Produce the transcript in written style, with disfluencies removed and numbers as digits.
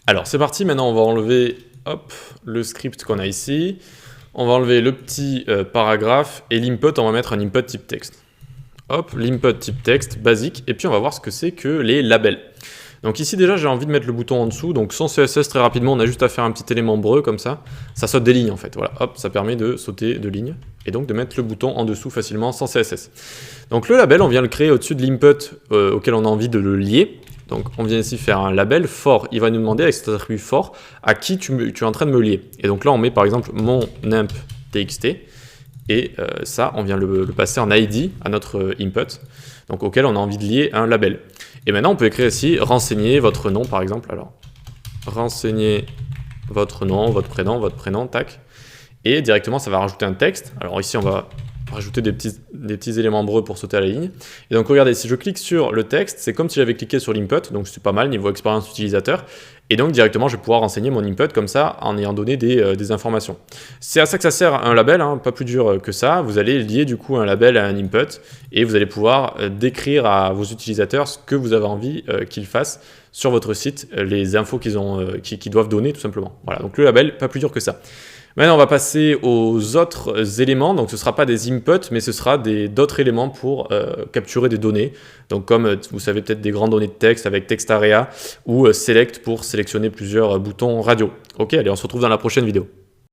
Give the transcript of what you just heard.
Alors c'est parti, maintenant on va enlever hop, le script qu'on a ici. On va enlever le petit paragraphe et l'input, on va mettre un input type texte. Hop, l'input type texte, basique, et puis on va voir ce que c'est que les labels. Donc ici déjà j'ai envie de mettre le bouton en dessous, donc sans CSS très rapidement on a juste à faire un petit élément breu comme ça saute des lignes en fait, voilà, hop, ça permet de sauter de lignes, et donc de mettre le bouton en dessous facilement sans CSS. Donc le label on vient le créer au-dessus de l'input auquel on a envie de le lier, donc on vient ici faire un label for, il va nous demander avec cet attribut for à qui tu es en train de me lier, et donc là on met par exemple mon imp txt, et ça on vient le passer en ID à notre input, donc auquel on a envie de lier un label. Et maintenant, on peut écrire ici, renseigner votre nom, par exemple. Alors, renseigner votre nom, votre prénom, tac. Et directement, ça va rajouter un texte. Alors ici, on va rajouter des petits éléments breux pour sauter à la ligne. Et donc, regardez, si je clique sur le texte, c'est comme si j'avais cliqué sur l'input. Donc, c'est pas mal niveau expérience utilisateur. Et donc, directement, je vais pouvoir renseigner mon input comme ça, en ayant donné des informations. C'est à ça que ça sert un label, hein, pas plus dur que ça. Vous allez lier du coup un label à un input et vous allez pouvoir décrire à vos utilisateurs ce que vous avez envie qu'ils fassent sur votre site, les infos qu'ils doivent donner tout simplement. Voilà, donc le label, pas plus dur que ça. Maintenant, on va passer aux autres éléments. Donc, ce ne sera pas des inputs, mais ce sera d'autres éléments pour capturer des données. Donc, comme vous savez peut-être des grandes données de texte avec TextArea ou Select pour sélectionner plusieurs boutons radio. Ok, allez, on se retrouve dans la prochaine vidéo.